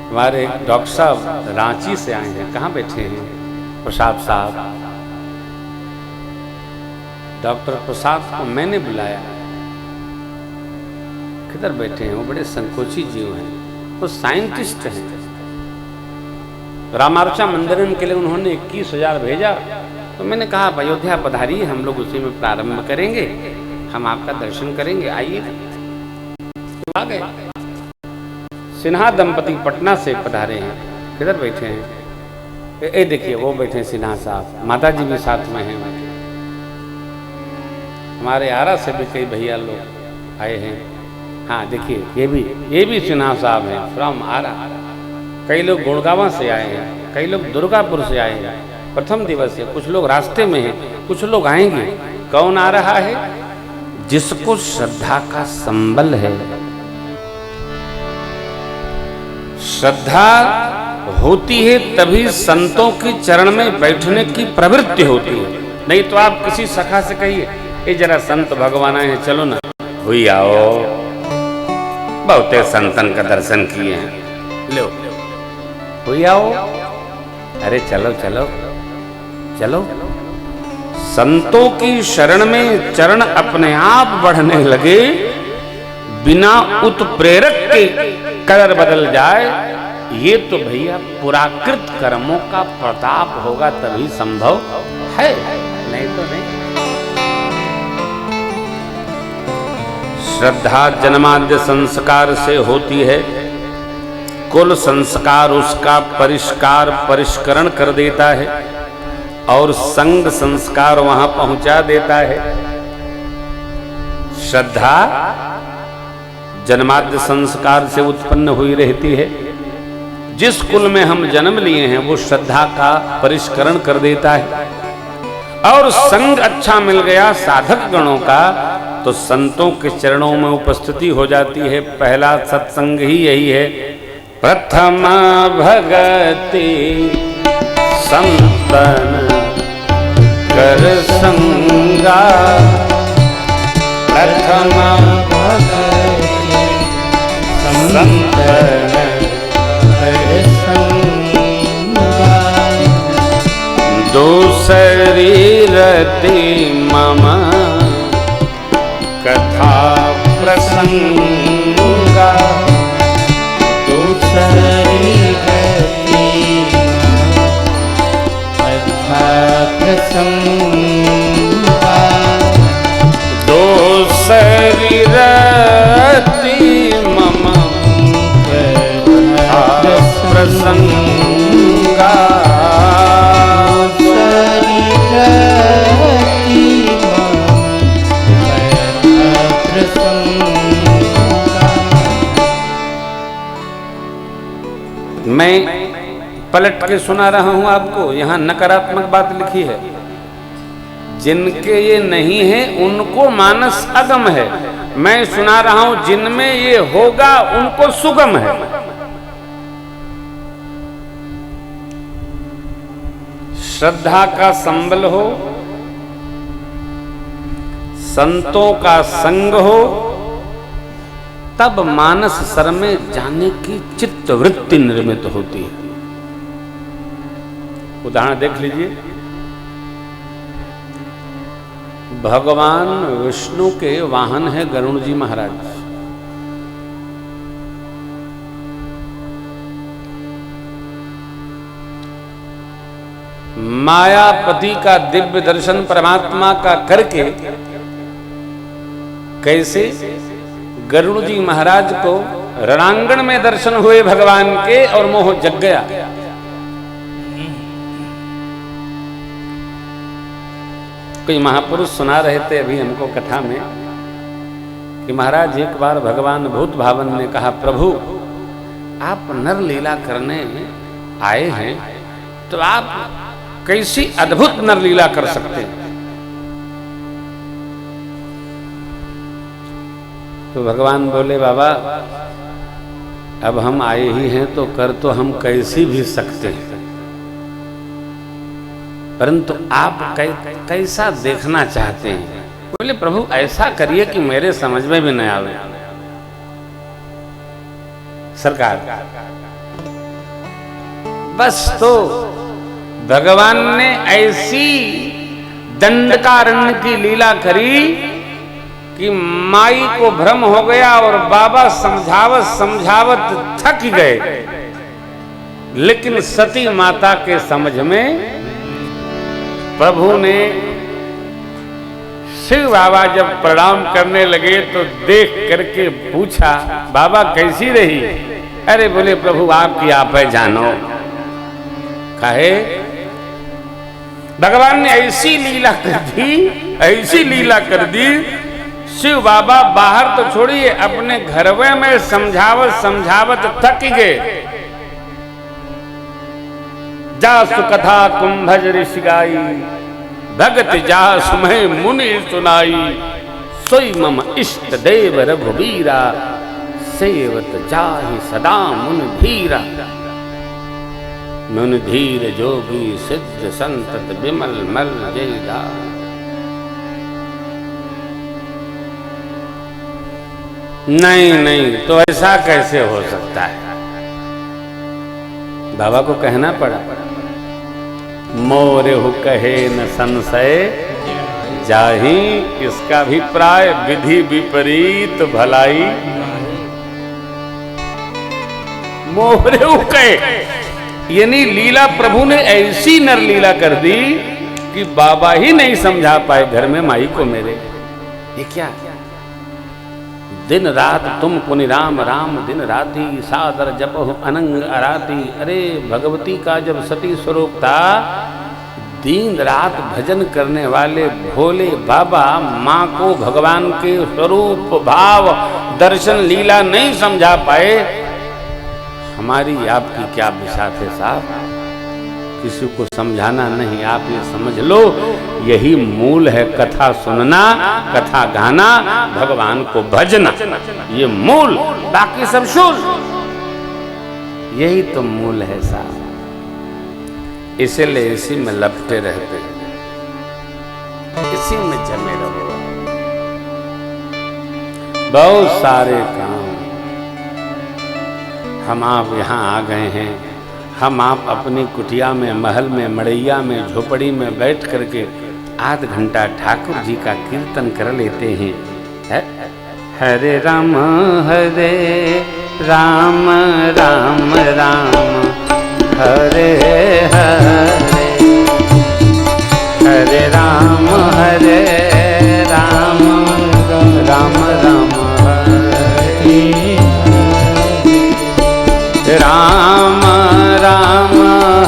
हमारे डॉक्टर साहब रांची से आए हैं। कहाँ बैठे हैं? प्रसाद साहब। डॉक्टर प्रसाद को मैंने बुलाया। किधर बैठे हैं? वो बड़े संकोची जीव हैं, वो साइंटिस्ट हैं। रामार्चा मंदिरम के लिए उन्होंने 21,000 भेजा, तो मैंने कहा अयोध्या पधारिए, हम लोग उसी में प्रारंभ करेंगे, हम आपका दर्शन करेंगे, आइए। तो आ गए। सिन्हा दंपति पटना से पधारे हैं। किधर बैठे हैं? ए देखिए वो बैठे सिन्हा साहब, माता जी भी साथ में हैं। हमारे आरा से भी कई भैया लोग आए हैं। हाँ देखिए ये भी सिन्हा साहब हैं फ्रॉम आरा। कई लोग गुड़गांव से आए हैं, कई लोग दुर्गापुर से आए हैं। प्रथम दिवस है, कुछ लोग रास्ते में हैं, कुछ लोग आएंगे। कौन आ रहा है? जिसको श्रद्धा का संबल है। श्रद्धा होती है तभी संतों के चरण में बैठने की प्रवृत्ति होती है। नहीं तो आप किसी सखा से कहिए, ये जरा संत भगवान आए हैं, चलो ना, हुई आओ, बहुते संतन का दर्शन किए हैं, लो हुई आओ, अरे चलो चलो चलो। संतों की शरण में चरण अपने आप बढ़ने लगे, बिना उत्प्रेरक के कदर बदल जाए, ये तो भैया पुराकृत कर्मों का प्रताप होगा तभी संभव है, नहीं तो नहीं। श्रद्धा जन्माद्य संस्कार से होती है। कुल संस्कार उसका परिष्करण कर देता है और संग संस्कार वहां पहुंचा देता है। श्रद्धा जन्माद्य संस्कार से उत्पन्न हुई रहती है। जिस कुल में हम जन्म लिए हैं वो श्रद्धा का परिष्करण कर देता है। और संग अच्छा मिल गया साधक गणों का, तो संतों के चरणों में उपस्थिति हो जाती है। पहला सत्संग ही यही है, प्रथम भगति संतन कर संगा, प्रथम भगति संतन कर संगा, दूसरी रति मम कथा प्रसंगा, दूसरी रति कथा प्रसंगा, दूसरी रति मम कथा प्रसंगा, मैं पलट के सुना रहा हूं आपको। यहां नकारात्मक बात लिखी है। जिनके ये नहीं है उनको मानस अगम है। मैं सुना रहा हूं जिनमें ये होगा उनको सुगम है। श्रद्धा का संबल हो, संतों का संग हो, तब मानस सर में जाने की चित्त वृत्ति निर्मित होती है। उदाहरण देख लीजिए, भगवान विष्णु के वाहन है गरुड़ जी महाराज। मायापति का दिव्य दर्शन परमात्मा का करके कैसे गरुड़ जी महाराज को रणांगण में दर्शन हुए भगवान के और मोह जग गया। कोई महापुरुष सुना रहे थे अभी हमको कथा में कि महाराज एक बार भगवान भूत भावन ने कहा, प्रभु आप नर लीला करने आए हैं तो आप कैसी अद्भुत नर लीला कर सकते हैं। तो भगवान बोले, बाबा अब हम आए ही हैं तो कर तो हम कैसी भी सकते हैं, परंतु आप कैसा देखना चाहते हैं। बोले प्रभु ऐसा करिए कि मेरे समझ में भी न आवे। सरकार बस तो भगवान ने ऐसी दंडकारण्य की लीला करी कि माई को भ्रम हो गया और बाबा समझावत समझावत थक गए। लेकिन सती माता के समझ में प्रभु ने, शिव बाबा जब प्रणाम करने लगे तो देख करके पूछा, बाबा कैसी रही? अरे बोले प्रभु आपकी आप है जानो। कहे भगवान ने ऐसी लीला कर दी, ऐसी लीला कर दी, शिव बाबा बाहर तो छोड़िए अपने घरवे में समझावत समझावत थक गए। जासु कथा कुंभज ऋषि गाई, भगत जासु मैं मुनि सुनाई, सोई मम इष्ट देव रघुबीरा, सेवत जाहि सदा मुन धीरा। मुन धीर जोगी सिद्ध संतत विमल मल जयदा। नहीं नहीं, तो ऐसा कैसे हो सकता है? बाबा को कहना पड़ा, मोरे हो कहे न संशय जाही, इसका अभिप्राय विधि विपरीत भलाई। मोरे हो कहे यानी लीला प्रभु ने ऐसी नर लीला कर दी कि बाबा ही नहीं समझा पाए घर में माई को मेरे। ये क्या? दिन रात तुम पुनि राम राम दिन राती, सादर जपो अनंग अराती। अरे भगवती का जब सती स्वरूप था, दिन रात भजन करने वाले भोले बाबा माँ को भगवान के स्वरूप भाव दर्शन लीला नहीं समझा पाए। हमारी आपकी क्या बिसात है साहब? किसी को समझाना नहीं, आप ये समझ लो, यही मूल है कथा सुनना, कथा गाना, भगवान को भजना, ये मूल, बाकी सब शूल, यही तो मूल है साहब। इसीलिए इसी में लपटे रहते, इसी में जमे रहो। बहुत सारे काम हम आप यहाँ आ गए हैं, हम आप अपनी कुटिया में, महल में, मड़ैया में, झोपड़ी में बैठ करके आध घंटा ठाकुर जी का कीर्तन कर लेते हैं। हरे राम राम राम राम हरे हरे, हरे राम राम राम हरे राम राम हरे हरे, राम राम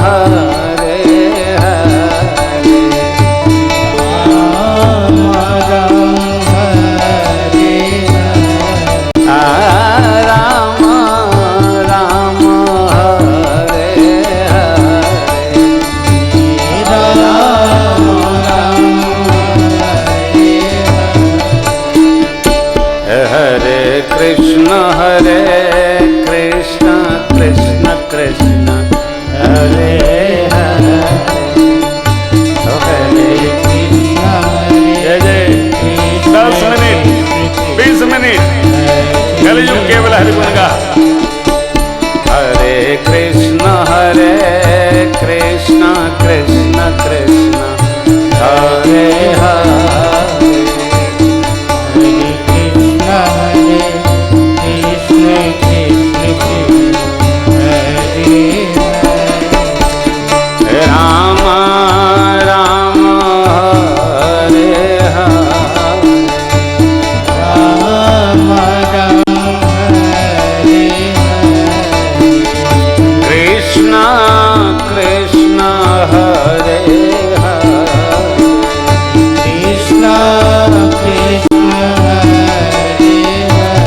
हरे हरे, राम राम हरे हरे, राम राम हरे हरे। कृष्ण हरे कृष्ण कृष्ण कृष्ण हरे हरे, हरे कृष्ण हरे कृष्ण। 10 मिनट 20 मिनट कलयुग केवल हरिगुण का। हरे कृष्ण कृष्ण कृष्ण हरे हरे, राम राम हरे हरे, राम राम हरे हरे, कृष्ण कृष्ण हरे हरे, कृष्ण कृष्ण हरे हरे,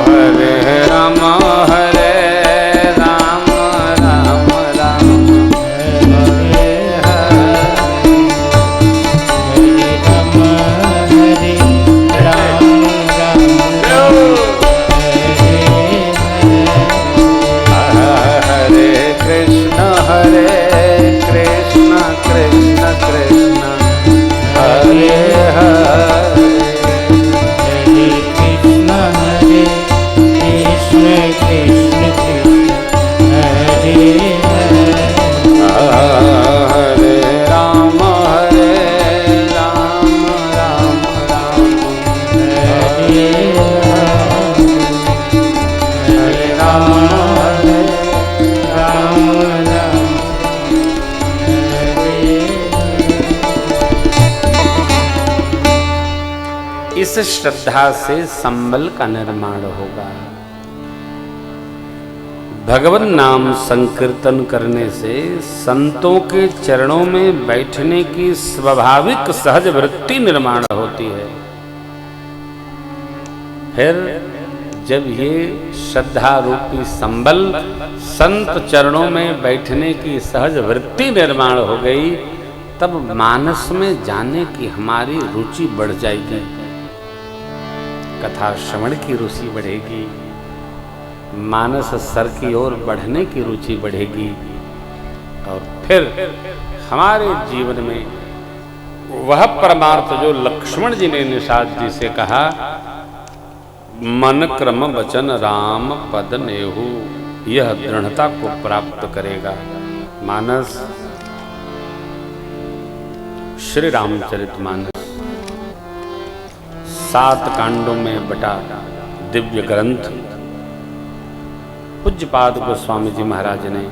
हरे राम हरे राम राम राम हरे हरे, राम हरे राम राम हरे हरे, कृष्ण कृष्ण कृष्ण हरे हरे, कृष्ण हरे कृष्ण कृष्ण हरे श्रद्धा से संबल का निर्माण होगा। भगवान नाम संकीर्तन करने से संतों के चरणों में बैठने की स्वाभाविक सहज वृत्ति निर्माण होती है। फिर जब ये श्रद्धा रूपी संबल संत चरणों में बैठने की सहज वृत्ति निर्माण हो गई, तब मानस में जाने की हमारी रुचि बढ़ जाएगी, कथा श्रवण की रुचि बढ़ेगी, मानस स्तर की ओर बढ़ने की रुचि बढ़ेगी, और फिर हमारे जीवन में वह परमार्थ जो लक्ष्मण जी ने निषाद जी से कहा, मन क्रम वचन राम पद नेहु, यह दृढ़ता को प्राप्त करेगा। मानस श्री रामचरितमानस 7 कांडों में बटा दिव्य ग्रंथ। पूज्यपाद गोस्वामी जी महाराज ने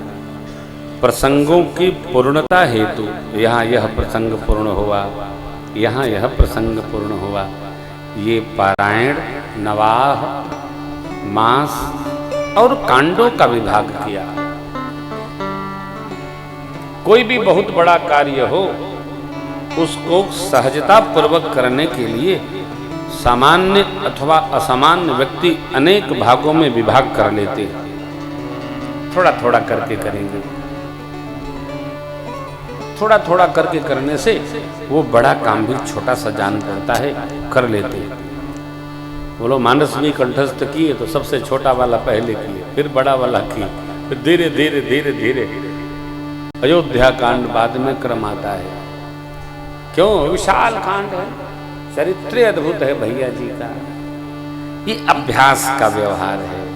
प्रसंगों की पूर्णता हेतु यहाँ यह प्रसंग पूर्ण हुआ, यहाँ यह प्रसंग पूर्ण हुआ, ये पारायण, नवाह, मास और कांडों का विभाग किया। कोई भी बहुत बड़ा कार्य हो, उसको सहजता पूर्वक करने के लिए सामान्य अथवा असामान्य व्यक्ति अनेक भागों में विभाग कर लेते हैं। थोड़ा थोड़ा करके करेंगे, थोड़ा थोड़ा करके करने से वो बड़ा काम भी छोटा सा जान पड़ता है, कर लेते हैं। बोलो मानस भी कंठस्थ किए तो सबसे छोटा वाला पहले किए, फिर बड़ा वाला किए, फिर धीरे धीरे धीरे धीरे अयोध्या कांड बाद में क्रम आता है। क्यों? विशाल कांड है, चरित्र अद्भुत है भैया जी का। ये अभ्यास का व्यवहार है।